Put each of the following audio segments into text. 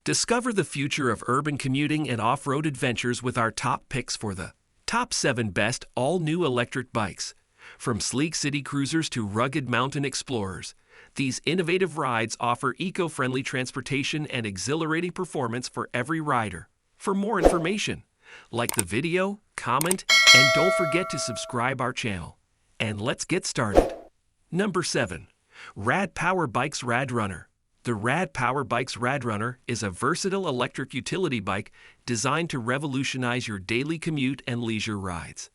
Discover the future of urban commuting and off-road adventures with our top picks for the top 7 best all-new electric bikes. From sleek city cruisers to rugged mountain explorers, these innovative rides offer eco-friendly transportation and exhilarating performance for every rider. For more information, like the video, comment, and don't forget to subscribe our channel. And let's get started. Number 7. Rad Power Bikes Rad Runner. The Rad Power Bikes Rad Runner is a versatile electric utility bike designed to revolutionize your daily commute and leisure rides.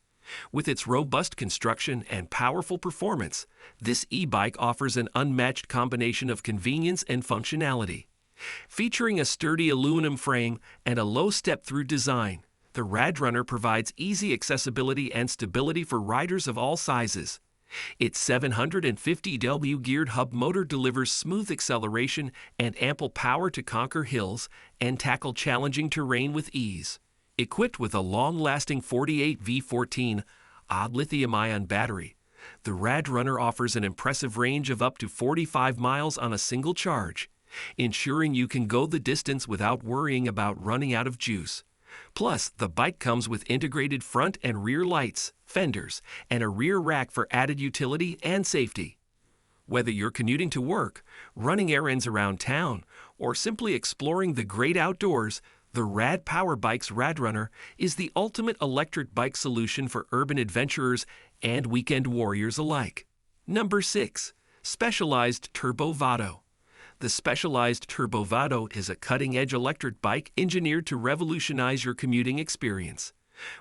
With its robust construction and powerful performance, this e-bike offers an unmatched combination of convenience and functionality. Featuring a sturdy aluminum frame and a low step-through design, the Rad Runner provides easy accessibility and stability for riders of all sizes. Its 750W geared hub motor delivers smooth acceleration and ample power to conquer hills and tackle challenging terrain with ease. Equipped with a long-lasting 48V14 odd lithium-ion battery, the Rad Runner offers an impressive range of up to 45 miles on a single charge, ensuring you can go the distance without worrying about running out of juice. Plus, the bike comes with integrated front and rear lights, fenders, and a rear rack for added utility and safety. Whether you're commuting to work, running errands around town, or simply exploring the great outdoors, the Rad Power Bikes Rad Runner is the ultimate electric bike solution for urban adventurers and weekend warriors alike. Number 6. Specialized Turbo Vado. The Specialized Turbo Vado is a cutting-edge electric bike engineered to revolutionize your commuting experience.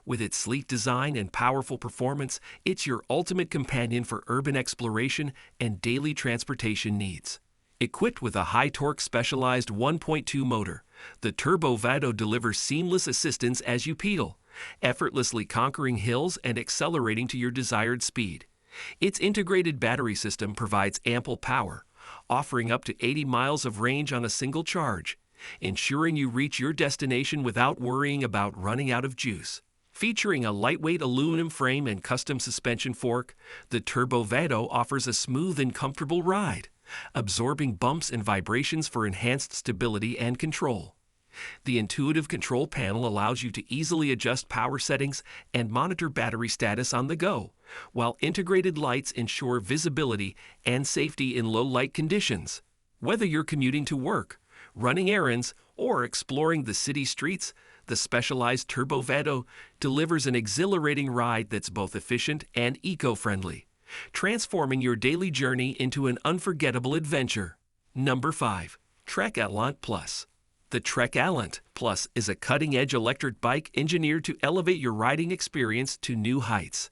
With its sleek design and powerful performance, it's your ultimate companion for urban exploration and daily transportation needs. Equipped with a high-torque specialized 1.2 motor, the Turbo Vado delivers seamless assistance as you pedal, effortlessly conquering hills and accelerating to your desired speed. Its integrated battery system provides ample power, offering up to 80 miles of range on a single charge, ensuring you reach your destination without worrying about running out of juice. Featuring a lightweight aluminum frame and custom suspension fork, the Turbo Vado offers a smooth and comfortable ride, absorbing bumps and vibrations for enhanced stability and control. The intuitive control panel allows you to easily adjust power settings and monitor battery status on the go, while integrated lights ensure visibility and safety in low-light conditions. Whether you're commuting to work, running errands, or exploring the city streets, the Specialized Turbo Vado delivers an exhilarating ride that's both efficient and eco-friendly, transforming your daily journey into an unforgettable adventure. Number 5. Trek Allant Plus. The Trek Allant Plus is a cutting-edge electric bike engineered to elevate your riding experience to new heights.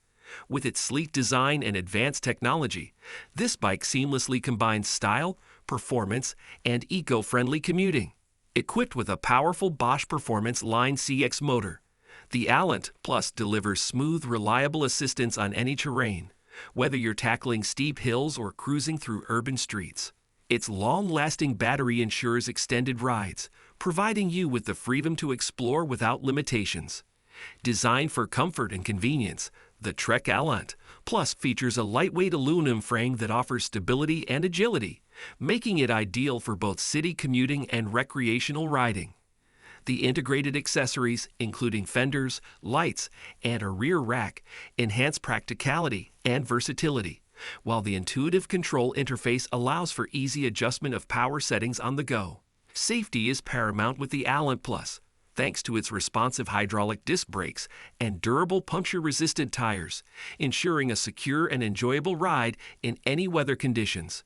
With its sleek design and advanced technology, this bike seamlessly combines style, performance, and eco-friendly commuting. Equipped with a powerful Bosch Performance Line CX motor, the Allant Plus delivers smooth, reliable assistance on any terrain, whether you're tackling steep hills or cruising through urban streets. Its long-lasting battery ensures extended rides, providing you with the freedom to explore without limitations. Designed for comfort and convenience, the Trek Allant Plus features a lightweight aluminum frame that offers stability and agility, making it ideal for both city commuting and recreational riding. The integrated accessories, including fenders, lights, and a rear rack, enhance practicality and versatility, while the intuitive control interface allows for easy adjustment of power settings on the go. Safety is paramount with the Allant Plus, thanks to its responsive hydraulic disc brakes and durable puncture-resistant tires, ensuring a secure and enjoyable ride in any weather conditions.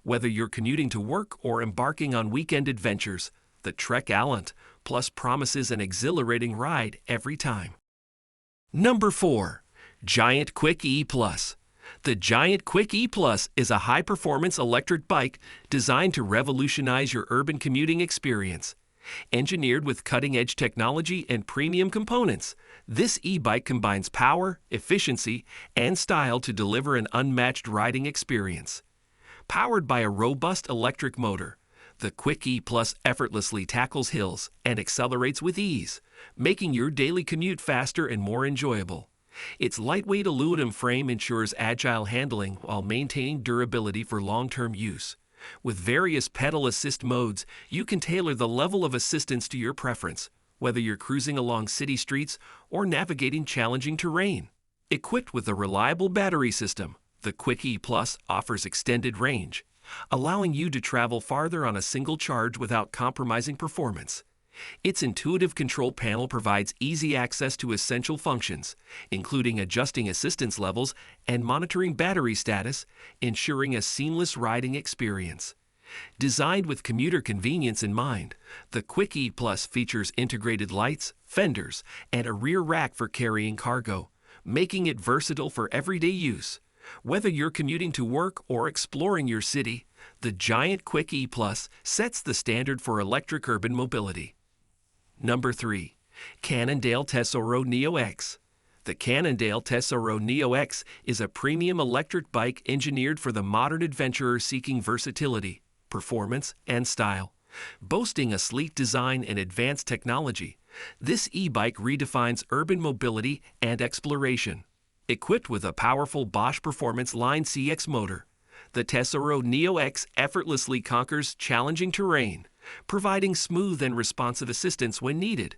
Whether you're commuting to work or embarking on weekend adventures, the Trek Allant Plus promises an exhilarating ride every time. Number 4. Giant Quick E Plus. The Giant Quick E Plus is a high-performance electric bike designed to revolutionize your urban commuting experience. Engineered with cutting-edge technology and premium components, this e-bike combines power, efficiency, and style to deliver an unmatched riding experience. Powered by a robust electric motor, the Quick E Plus effortlessly tackles hills and accelerates with ease, making your daily commute faster and more enjoyable. Its lightweight aluminum frame ensures agile handling while maintaining durability for long-term use, With various pedal assist modes, you can tailor the level of assistance to your preference, whether you're cruising along city streets or navigating challenging terrain. Equipped with a reliable battery system, the Quick E Plus offers extended range, allowing you to travel farther on a single charge without compromising performance. Its intuitive control panel provides easy access to essential functions, including adjusting assistance levels and monitoring battery status, ensuring a seamless riding experience. Designed with commuter convenience in mind, the Quick E Plus features integrated lights, fenders, and a rear rack for carrying cargo, making it versatile for everyday use. Whether you're commuting to work or exploring your city, the giant Quick E Plus sets the standard for electric urban mobility. Number 3. Cannondale Tesla Neo X. The Cannondale Tesla Neo X is a premium electric bike engineered for the modern adventurer seeking versatility, performance, and style. Boasting a sleek design and advanced technology, this e-bike redefines urban mobility and exploration. Equipped with a powerful Bosch Performance Line CX motor, the Tesla Neo X effortlessly conquers challenging terrain, providing smooth and responsive assistance when needed.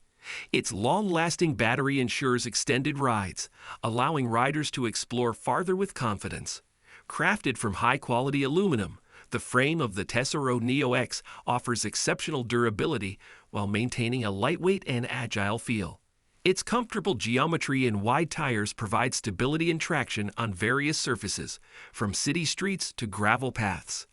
Its long-lasting battery ensures extended rides, allowing riders to explore farther with confidence. Crafted from high-quality aluminum, the frame of the Tesla Neo X offers exceptional durability while maintaining a lightweight and agile feel. Its comfortable geometry and wide tires provide stability and traction on various surfaces, from city streets to gravel paths.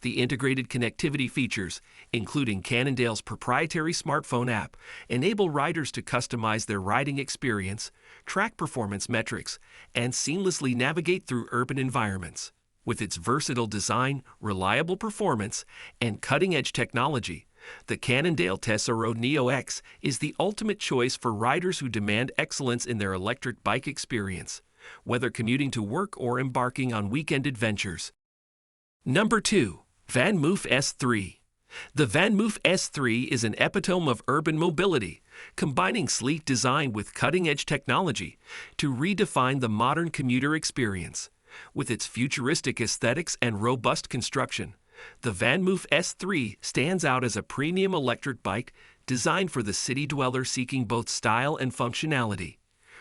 The integrated connectivity features, including Cannondale's proprietary smartphone app, enable riders to customize their riding experience, track performance metrics, and seamlessly navigate through urban environments. With its versatile design, reliable performance, and cutting-edge technology, the Cannondale Tesla Neo X is the ultimate choice for riders who demand excellence in their electric bike experience, whether commuting to work or embarking on weekend adventures. Number 2. Vanm S3. The Vanm S3 is an epitome of urban mobility, combining sleek design with cutting-edge technology to redefine the modern commuter experience. With its futuristic aesthetics and robust construction, the Vanm S3 stands out as a premium electric bike designed for the city dweller seeking both style and functionality.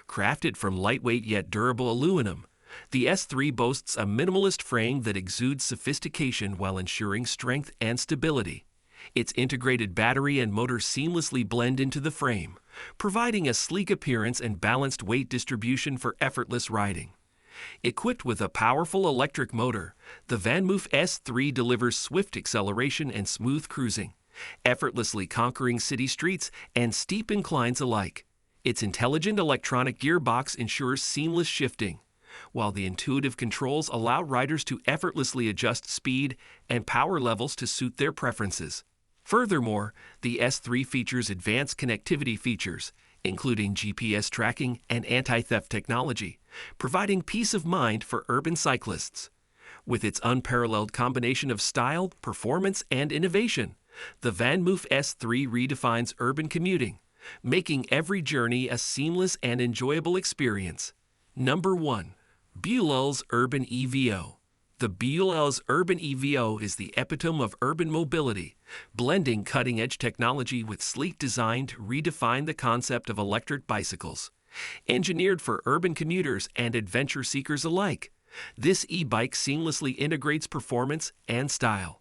Crafted from lightweight yet durable aluminum, the S3 boasts a minimalist frame that exudes sophistication while ensuring strength and stability. Its integrated battery and motor seamlessly blend into the frame, providing a sleek appearance and balanced weight distribution for effortless riding. Equipped with a powerful electric motor, the Vanm S3 delivers swift acceleration and smooth cruising, effortlessly conquering city streets and steep inclines alike. Its intelligent electronic gearbox ensures seamless shifting, while the intuitive controls allow riders to effortlessly adjust speed and power levels to suit their preferences. Furthermore, the S3 features advanced connectivity features, including GPS tracking and anti-theft technology, providing peace of mind for urban cyclists. With its unparalleled combination of style, performance, and innovation, the Vanm S3 redefines urban commuting, making every journey a seamless and enjoyable experience. Number 1. Bosch Urban Evo. The Bosch Urban Evo is the epitome of urban mobility, blending cutting-edge technology with sleek design to redefine the concept of electric bicycles. Engineered for urban commuters and adventure seekers alike, this e-bike seamlessly integrates performance and style.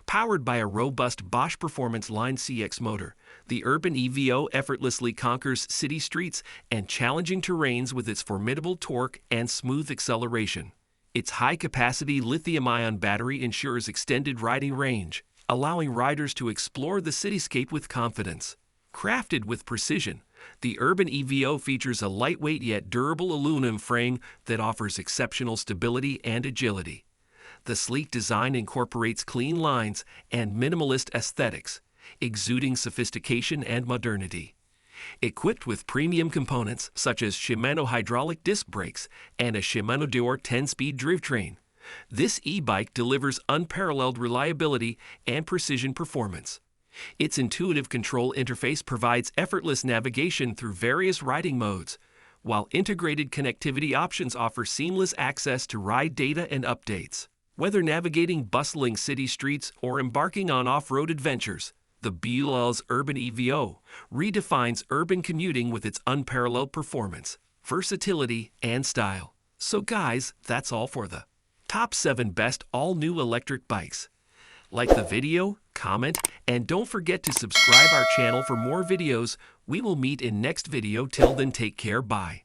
Powered by a robust Bosch Performance Line CX motor, the Urban Evo effortlessly conquers city streets and challenging terrains with its formidable torque and smooth acceleration. Its high-capacity lithium-ion battery ensures extended riding range, allowing riders to explore the cityscape with confidence. Crafted with precision, the Urban Evo features a lightweight yet durable aluminum frame that offers exceptional stability and agility. The sleek design incorporates clean lines and minimalist aesthetics, exuding sophistication and modernity. Equipped with premium components such as Shimano hydraulic disc brakes and a Shimano Deore 10-speed drivetrain, this e-bike delivers unparalleled reliability and precision performance. Its intuitive control interface provides effortless navigation through various riding modes, while integrated connectivity options offer seamless access to ride data and updates. Whether navigating bustling city streets or embarking on off-road adventures, the Bosch Urban Evo redefines urban commuting with its unparalleled performance, versatility, and style. So guys, that's all for the top 7 best all-new electric bikes. Like the video, comment, and don't forget to subscribe our channel for more videos. We will meet in next video. Till then, take care. Bye.